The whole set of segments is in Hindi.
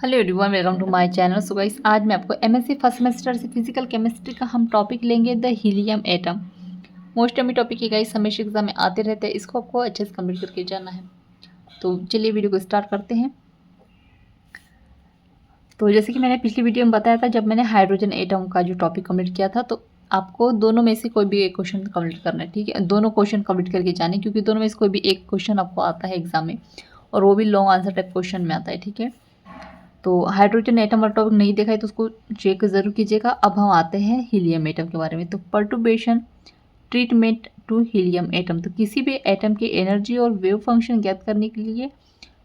Hello everyone, welcome to my channel. So guys, आज मैं आपको एमएससी फर्स्ट सेमेस्टर से फिजिकल केमिस्ट्री का हम टॉपिक लेंगे, द हीलियम एटम। मोस्ट एमी टॉपिक है गाइस, हमेशा एग्जाम में आते रहते हैं, इसको आपको अच्छे से कंप्लीट करके जाना है। तो चलिए वीडियो को स्टार्ट करते हैं। तो जैसे कि मैंने पिछली वीडियो में बताया था, जब मैंने हाइड्रोजन एटम का जो टॉपिक कंप्लीट किया था, तो आपको दोनों में से कोई भी एक क्वेश्चन कंप्लीट करना है। ठीक है, दोनों क्वेश्चन कंप्लीट करके जाने, क्योंकि दोनों में से कोई भी एक क्वेश्चन आपको आता है एग्जाम में, और वो भी लॉन्ग आंसर टाइप क्वेश्चन में आता है। ठीक है, तो हाइड्रोजन एटम वाला टॉपिक नहीं देखा है तो उसको चेक ज़रूर कीजिएगा। अब हम आते हैं हीलियम एटम के बारे में। तो पर्टुर्बेशन ट्रीटमेंट टू हीलियम एटम, तो किसी भी एटम की एनर्जी और वेव फंक्शन ज्ञात करने के लिए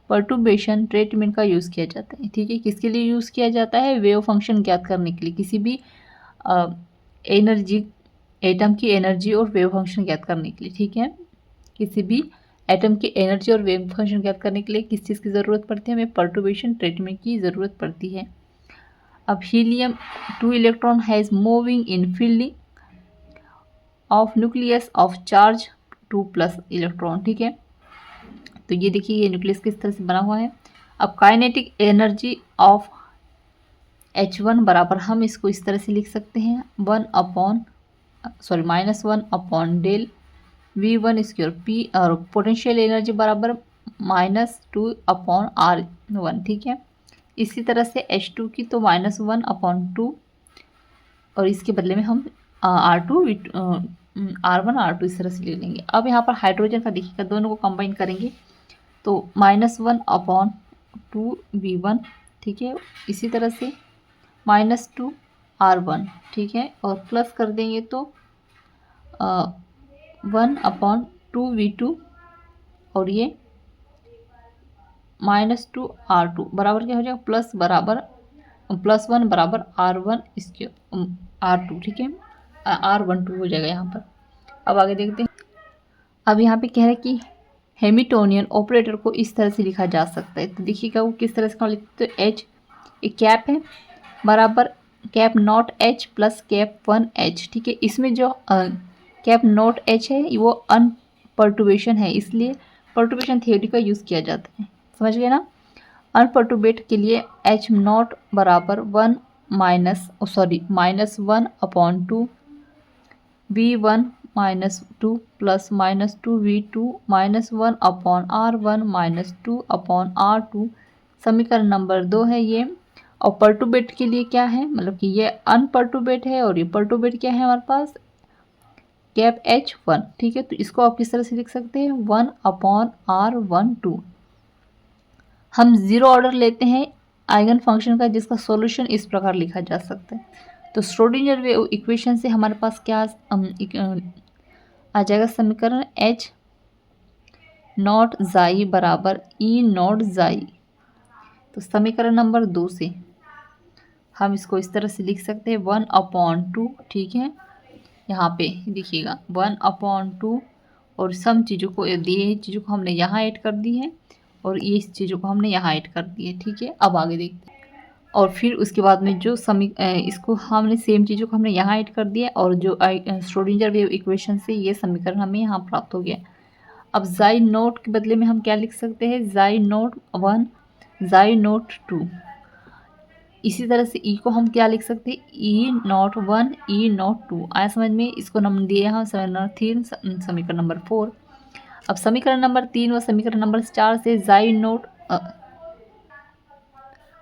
पर्टुर्बेशन ट्रीटमेंट का यूज़ किया जाता है। ठीक है, किसके लिए यूज़ किया जाता है? वेव फंक्शन ज्ञात करने के लिए, किसी भी एनर्जी, एटम की एनर्जी और वेव फंक्शन ज्ञात करने के लिए। ठीक है, किसी भी एटम की एनर्जी और वेव फंक्शन ज्ञात करने के लिए किस चीज़ की ज़रूरत पड़ती है? हमें पर्टुर्बेशन ट्रीटमेंट की ज़रूरत पड़ती है। अब helium 2 electron has moving in field of nucleus of charge 2+ electron. ठीक है, तो ये देखिए, ये न्यूक्लियस किस तरह से बना हुआ है। अब काइनेटिक एनर्जी ऑफ H1 बराबर, हम इसको इस तरह से लिख सकते हैं, -1 अपॉन डेल V1 P, और पोटेंशियल एनर्जी बराबर -2 अपॉन R1। ठीक है, इसी तरह से H2 की तो -1 अपॉन 2, और इसके बदले में हम R2 R1 R2 इस तरह से ले लेंगे। अब यहाँ पर हाइड्रोजन का देखिएगा, दोनों को कंबाइन करेंगे तो -1 अपॉन 2 V1। ठीक है, इसी तरह से -2 R1। ठीक है, और प्लस कर देंगे तो 1 अपॉन 2 V2, और ये -2 R2 बराबर क्या हो जाएगा? +1 बराबर R1 इसके R2। ठीक है, R12 हो जाएगा यहाँ पर। अब आगे देखते हैं। अब यहाँ पे कह रहे हैं कि हैमिल्टोनियन ऑपरेटर को इस तरह से लिखा जा सकता है। तो देखिएगा वो किस तरह से लिखते हैं। तो H एक कैप है बराबर cap not H plus cap 1H। ठीक है, इसमें जो कैप नॉट H है वो अनपर्टुर्बेशन है, इसलिए पर्टुर्बेशन थ्योरी का यूज़ किया जाता है। समझ गए ना? अनपर्टुर्बेट के लिए H0 बराबर -1 upon 2 V1 -2 plus -2 V2 -1 upon R1 -2 upon R2। समीकरण नंबर 2 है ये। और पर्टुर्बेट के लिए क्या है, मतलब कि ये अनपर्टुर्बेट है, और ये पर्टुर्बेट क्या है हमारे पास? Cap H1। ठीक है, तो इसको आप किस तरह से लिख सकते हैं? 1 अपॉन R12। हम जीरो ऑर्डर लेते हैं आइगन फंक्शन का, जिसका सॉल्यूशन इस प्रकार लिखा जा सकता है। तो श्रोडिंगर वेव इक्वेशन से हमारे पास क्या आ जाएगा? समीकरण H0 जाई बराबर E0 जाई। तो समीकरण नंबर 2 से हम इसको इस तरह से लिख सकते हैं, 1/2। ठीक है, यहाँ पे देखिएगा 1/2, और सम चीज़ों को दिए चीज़ों को हमने यहाँ ऐड कर दी है, और ये इस चीज़ों को हमने यहाँ ऐड कर दी है। ठीक है, अब आगे देखते हैं। और फिर उसके बाद में जो इसको हमने सेम चीज़ों को हमने यहाँ ऐड कर दिया, और जो श्रोडिंगर वेव इक्वेशन से ये समीकरण हमें यहाँ प्राप्त हो गया। अब जाई नोट के बदले में हम क्या लिख सकते हैं? जाई नोट 1 जाई नोट 2। इसी तरह से ई को हम क्या लिख सकते हैं? E0 1 E0 2। आया समझ में? इसको नंबर दिए हम समीकरण नंबर 4। अब समीकरण नंबर 3 व समीकरण नंबर 4 से जाई नोट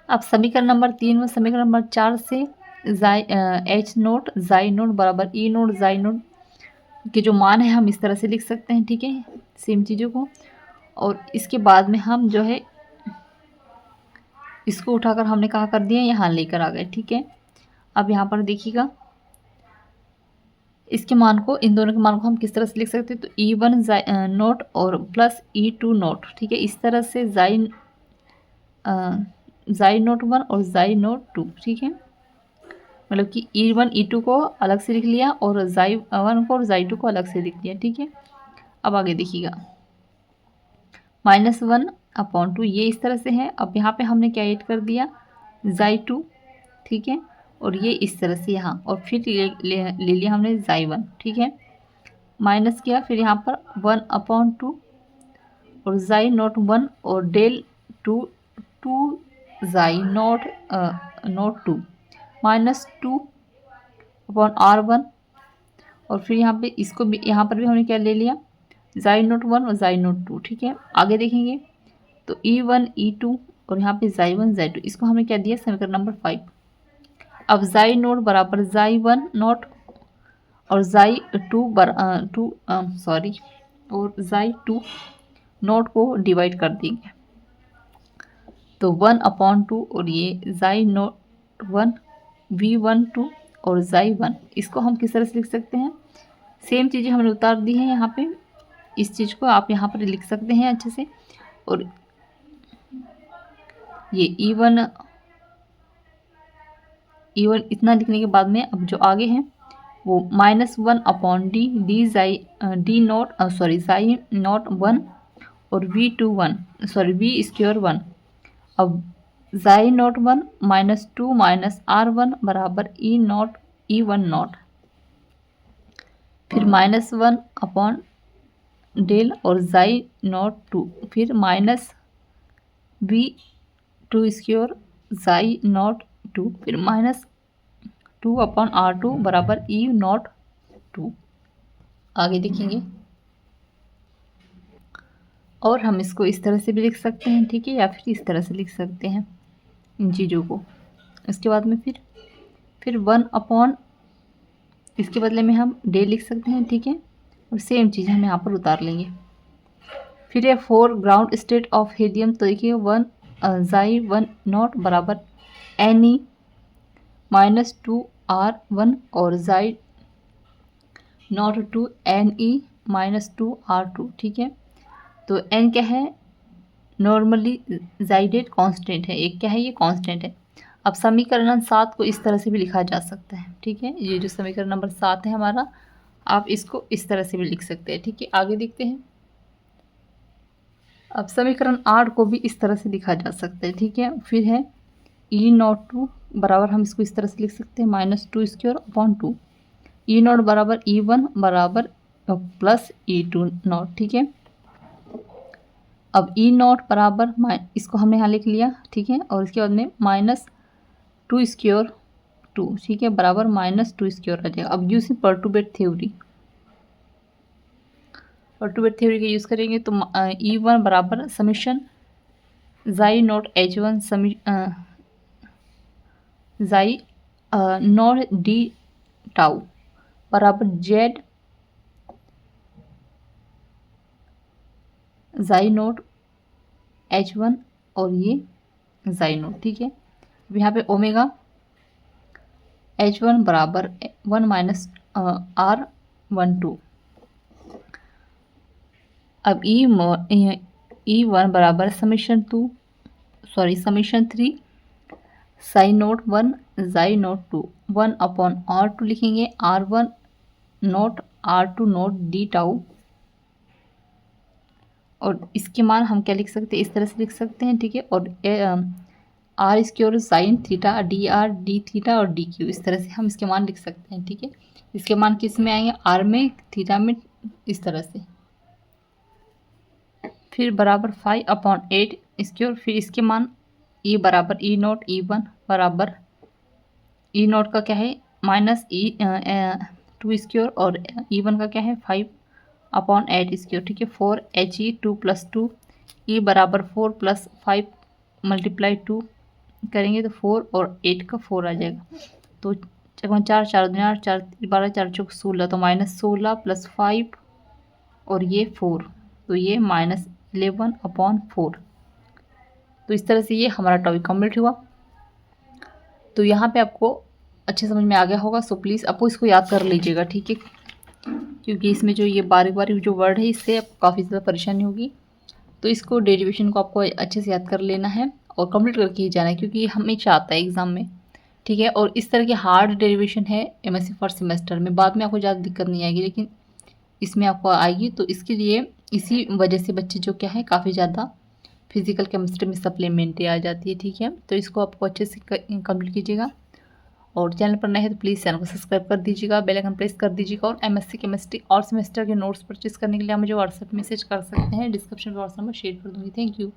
अब समीकरण नंबर 3 व समीकरण नंबर 4 से H0 जाई नोट बराबर E0 जाई नोट के जो मान है हम इस तरह से लिख सकते हैं। ठीक है, सेम चीज़ों को। और इसके बाद में हम जो है इसको उठाकर हमने कहाँ कर दिया? यहाँ लेकर आ गए। ठीक है, अब यहाँ पर देखिएगा, इसके मान को, इन दोनों के मान को हम किस तरह से लिख सकते हैं? तो E1 नोट और प्लस E2 नोट। ठीक है, इस तरह से जाई नोट 1 और जाई नोट 2। ठीक है, मतलब कि E1 E2 को अलग से लिख लिया, और जाई 1 को और जाई 2 को अलग से लिख लिया। ठीक है, अब आगे देखिएगा, -1/2 ये इस तरह से है। अब यहाँ पे हमने क्या ऐड कर दिया? जाई 2। ठीक है, और ये इस तरह से यहाँ, और फिर ले लिया हमने जाई 1। ठीक है, माइनस किया, फिर यहाँ पर 1/2 और जाई नोट 1 और डेल 2 ज़ाई नॉट 2 -2/R1। और फिर यहाँ पे इसको भी, यहाँ पर भी हमने क्या ले लिया, ज़ाई नॉट 1 और ज़ाई नॉट 2। ठीक है, आगे देखेंगे तो E1 E2 और यहाँ पे ज़ाई 1 ज़ाई 2, इसको हमने क्या दिया, समीकरण नंबर 5। अब ज़ाई नॉट बराबर ज़ाई 1 नॉट और ज़ाई 2 और ज़ाई 2 नॉट को डिवाइड कर देंगे तो 1/2 और ये ज़ाई नॉट 1 V12 और ज़ाई 1, इसको हम किस तरह से लिख सकते हैं, सेम चीज़ें हमने उतार दी हैं यहाँ पे, इस चीज़ को आप यहाँ पर लिख सकते हैं अच्छे से। और ये E1 इतना लिखने के बाद में अब जो आगे है वो -1/d ज़ाई नॉट 1 और V2 1। अब ज़ाई नॉट 1 -2 -R1 बराबर E1 नॉट, फिर -1/डेल और ज़ाई नॉट 2, फिर -V2 ज़ाई नॉट 2, फिर -2/R2 बराबर E नॉट 2। आगे देखेंगे और हम इसको इस तरह से भी लिख सकते हैं, ठीक है, या फिर इस तरह से लिख सकते हैं इन चीज़ों को। इसके बाद में फिर 1 इसके बदले में हम डे लिख सकते हैं, ठीक है, और सेम चीज़ हम यहाँ पर उतार लेंगे। फिर ये 4 ग्राउंड स्टेट ऑफ हीलियम, तो देखिए 1 ज़ाई 1 नॉट बराबर Ne -2R1 और ज़ाई नॉट 2 Ne -2R2। ठीक है, तो n क्या है, नॉर्मली जाइडेड कांस्टेंट है, एक क्या है, ये कांस्टेंट है। अब समीकरण 7 को इस तरह से भी लिखा जा सकता है, ठीक है, ये जो समीकरण नंबर 7 है हमारा, आप इसको इस तरह से भी लिख सकते हैं, ठीक है। आगे देखते हैं, अब समीकरण 8 को भी इस तरह से लिखा जा सकता है, ठीक है। फिर है E02 बराबर, हम इसको इस तरह से लिख सकते हैं -2/2, E0 बराबर E1 बराबर प्लस E2 नॉट, ठीक है। अब E0 बराबर इसको हमने यहाँ लिख लिया, ठीक है, और इसके बाद में -2/2, ठीक है, बराबर -2² आ जाएगा। अब यूजिंग पर्टुर्बेट थ्योरी का यूज़ करेंगे तो E1 बराबर summation xi naught H1 xi naught D tau बराबर Z ज़ाई नॉट H1 और ये ज़ाई नॉट, ठीक है। अब यहाँ पे ओमेगा H1 बराबर 1 -R12। अब E1 बराबर summation 3 psi naught 1 xi naught 2 1/R2 लिखेंगे, R1 not R2 not D tau, और इसके मान हम क्या लिख सकते हैं, इस तरह से लिख सकते हैं, ठीक है। और R² sine theta DR D theta और DQ, इस तरह से हम इसके मान लिख सकते हैं, ठीक है। इसके मान किस में आएंगे, R में, थीटा में, इस तरह से। फिर बराबर 5/8 इसके, और फिर इसके मान E बराबर E0 E1 बराबर E0 का क्या है -2² और E1 का क्या है 5/8², ठीक है। 4He 2 + 2 E बराबर 4 + 5 × 2 करेंगे तो 4 और 8 का 4 आ जाएगा। तो 4 4 2 8 4 12 4 4 16, तो -16 + 5 और ये 4, तो ये -11/4। तो इस तरह से ये हमारा टॉपिक कंप्लीट हुआ। तो यहाँ पे आपको अच्छे समझ में आ गया होगा, सो प्लीज़ आपको इसको याद कर लीजिएगा, ठीक है, क्योंकि इसमें जो ये बारीक बारीक जो वर्ड है इससे आपको काफ़ी ज़्यादा परेशानी होगी। तो इसको डेरिवेशन को आपको अच्छे से याद कर लेना है और कंप्लीट करके ही जाना है, क्योंकि ये हमेशा आता है एग्ज़ाम में, ठीक है। और इस तरह के हार्ड डेरिवेशन है MSc फर्स्ट सेमेस्टर में, बाद में आपको ज़्यादा दिक्कत नहीं आएगी, लेकिन इसमें आपको आएगी। तो इसके लिए इसी वजह से बच्चे जो क्या है काफ़ी ज़्यादा फिजिकल केमिस्ट्री में सप्लीमेंट्री आ जाती है, ठीक है। तो इसको आपको अच्छे से कंप्लीट कीजिएगा, और चैनल पर नए हैं तो प्लीज़ चैनल को सब्सक्राइब कर दीजिएगा, बेल आइकन प्रेस कर दीजिएगा। और MSc केमिस्ट्री और सेमेस्टर के नोट्स परचेस करने के लिए आप मुझे व्हाट्सएप मैसेज कर सकते हैं, डिस्क्रिप्शन में व्हाट्सएप नंबर शेयर कर दूँगी। Thank you.